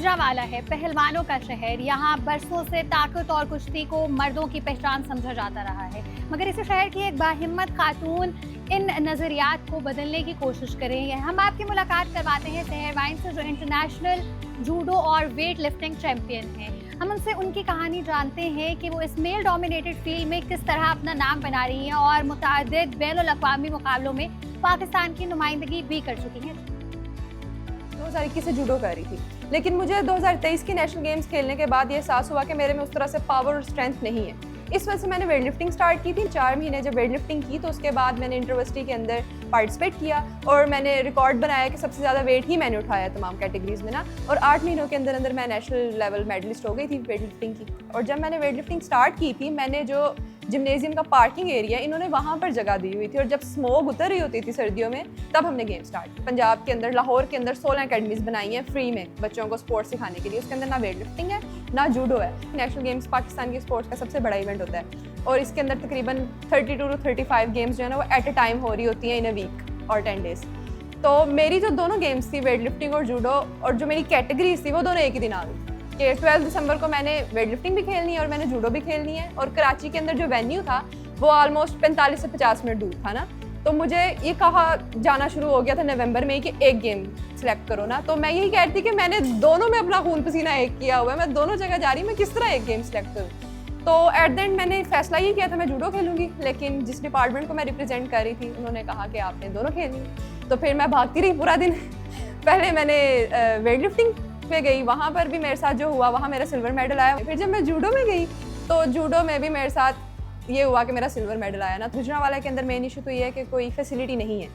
गुजरांवाला है पहलवानों का शहर। यहाँ बरसों से ताकत और कुश्ती को मर्दों की पहचान समझा जाता रहा है, मगर इस शहर की एक बाहिम्मत खातून इन नज़रियात को बदलने की कोशिश कर रही है। हम आपकी मुलाकात करवाते हैं सहर वाइन से, जो इंटरनेशनल जूडो और वेट लिफ्टिंग चैम्पियन हैं। हम उनसे उनकी कहानी जानते हैं कि वो इस मेल डोमिनेटेड फील्ड में किस तरह अपना नाम बना रही हैं और मुतअद्दिद बैनुल-अक़वामी मुकाबलों में पाकिस्तान की नुमाइंदगी भी कर चुकी हैं। 2021 से जूडो कर रही थी, लेकिन मुझे 2023 की नेशनल गेम्स खेलने के बाद ये एहसास हुआ कि मेरे में उस तरह से पावर और स्ट्रेंथ नहीं है। इस वजह से मैंने वेट लिफ्टिंग स्टार्ट की थी। 4 महीने जब वेट लिफ्टिंग की तो उसके बाद मैंने इंटरवर्सिटी के अंदर पार्टिसिपेट किया और मैंने रिकॉर्ड बनाया कि सबसे ज़्यादा वेट ही मैंने उठाया तमाम कैटेगरीज़ में ना, और 8 महीनों के अंदर अंदर मैं नेशनल लेवल मेडलिस्ट हो गई थी वेट लिफ्टिंग की। और जब मैंने वेट लिफ्टिंग स्टार्ट की थी, मैंने जो जिम्नेजियम का पार्किंग एरिया इन्होंने वहाँ पर जगह दी हुई थी, और जब स्मोक उतर रही होती थी सर्दियों में तब हमने गेम स्टार्ट की। पंजाब के अंदर लाहौर के अंदर 16 अकेडमीज़ बनाई हैं फ्री में बच्चों को स्पोर्ट्स सिखाने के लिए। उसके अंदर ना वेट लिफ्टिंग है ना जूडो है। नेशनल गेम्स पाकिस्तान के स्पोर्ट्स का सबसे बड़ा इवेंट होता है, और इसके अंदर तकरीबन 32 to 35 गेम्स जो है ना वो एट अ टाइम हो रही होती हैं इन अ वीक और 10 डेज़। तो मेरी जो दोनों गेम्स थी वेट लिफ्टिंग और जूडो, और जो मेरी कैटेगरीज थी वो दोनों एक ही दिन आ गई कि 12 दिसंबर को मैंने वेट लिफ्टिंग भी खेलनी है और मैंने जूडो भी खेलनी है। और कराची के अंदर जो वेन्यू था वो ऑलमोस्ट 45 से 50 मिनट दूर था ना, तो मुझे ये कहा जाना शुरू हो गया था नवंबर में कि एक गेम सेलेक्ट करो ना। तो मैं यही कह रही थी कि मैंने दोनों में अपना खून पसीना एक किया हुआ है, मैं दोनों जगह जा रही हूँ, मैं किस तरह एक गेम सेलेक्ट करूँ। तो एट द एंड मैंने फैसला ये किया था मैं जूडो खेलूँगी, लेकिन जिस डिपार्टमेंट को मैं रिप्रेजेंट कर रही थी उन्होंने कहा कि आपने दोनों खेलनी। तो फिर मैं भागती रही पूरा दिन। पहले मैंने वेट लिफ्टिंग पे गई, वहाँ पर भी मेरे साथ जो हुआ वहाँ मेरा सिल्वर मेडल आया। फिर जब मैं जूडो में गई तो जूडो में भी मेरे साथ ये हुआ कि मेरा सिल्वर मेडल आया ना। गुजरांवाला के अंदर मेन इशू तो ये है कि कोई फैसिलिटी नहीं है।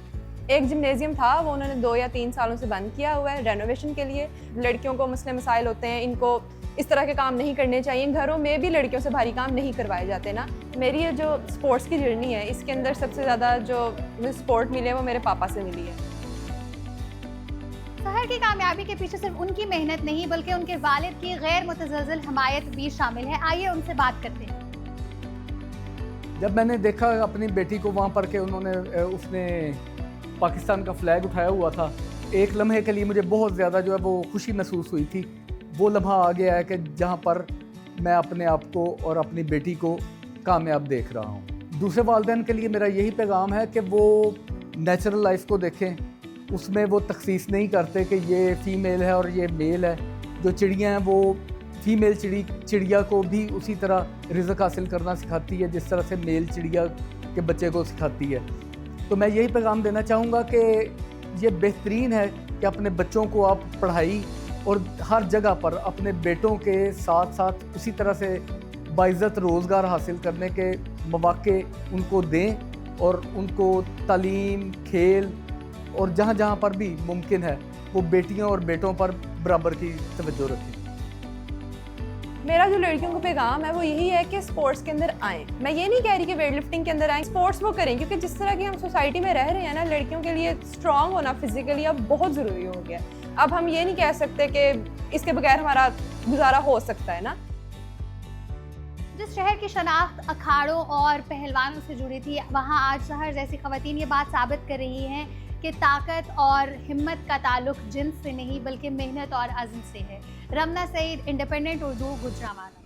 एक जिम्नेजियम था वो उन्होंने 2 या 3 सालों से बंद किया हुआ है रेनोवेशन के लिए। लड़कियों को मसले मसाइल होते हैं, इनको इस तरह के काम नहीं करने चाहिए। घरों में भी लड़कियों से भारी काम नहीं करवाए जाते ना। मेरी ये जो स्पोर्ट्स की जर्नी है इसके अंदर सबसे ज़्यादा जो मुझे स्पोर्ट मिले वो मेरे पापा से मिली है। सहर की कामयाबी के पीछे सिर्फ उनकी मेहनत नहीं बल्कि उनके वालिद की गैर मुतज़लज़ल हमायत भी शामिल है। आइए उनसे बात करते हैं। जब मैंने देखा अपनी बेटी को वहाँ पर के उसने पाकिस्तान का फ्लैग उठाया हुआ था, एक लम्हे के लिए मुझे बहुत ज़्यादा जो है वो खुशी महसूस हुई थी। वो लम्हा आ गया है कि जहाँ पर मैं अपने आप को और अपनी बेटी को कामयाब देख रहा हूँ। दूसरे वालिदैन के लिए मेरा यही पैगाम है कि वो नेचुरल लाइफ को देखें, उसमें वो तखसीस नहीं करते कि ये फ़ीमेल है और ये मेल है। जो चिड़ियाँ हैं वो फीमेल चिड़िया को भी उसी तरह रिज़्क हासिल करना सिखाती है जिस तरह से मेल चिड़िया के बच्चे को सिखाती है। तो मैं यही पैगाम देना चाहूँगा कि ये बेहतरीन है कि अपने बच्चों को आप पढ़ाई और हर जगह पर अपने बेटों के साथ साथ उसी तरह से बाइज़्ज़त रोज़गार हासिल करने के मौक़े उनको दें, और उनको तालीम, खेल और जहाँ जहाँ पर भी मुमकिन है वो बेटियों और बेटों पर बराबर की तवज्जो रखें। मेरा जो लड़कियों को पैगाम है वो यही है कि स्पोर्ट्स के अंदर आएँ। मैं ये नहीं कह रही कि वेट लिफ्टिंग के अंदर आएँ, स्पोर्ट्स वो करें, क्योंकि जिस तरह की हम सोसाइटी में रह रहे हैं ना, लड़कियों के लिए स्ट्रॉन्ग होना फिजिकली अब बहुत ज़रूरी हो गया। अब हम ये नहीं कह सकते कि इसके बगैर हमारा गुजारा हो सकता है ना। जिस शहर की शनाख्त अखाड़ों और पहलवानों से जुड़ी थी, वहाँ आज सहर जैसी ख़वातीन ये बात साबित कर रही हैं कि ताकत और हिम्मत का ताल्लुक जिन्स से नहीं बल्कि मेहनत और अज़्म से है। रमना सईद, इंडिपेंडेंट उर्दू, गुजरांवाला।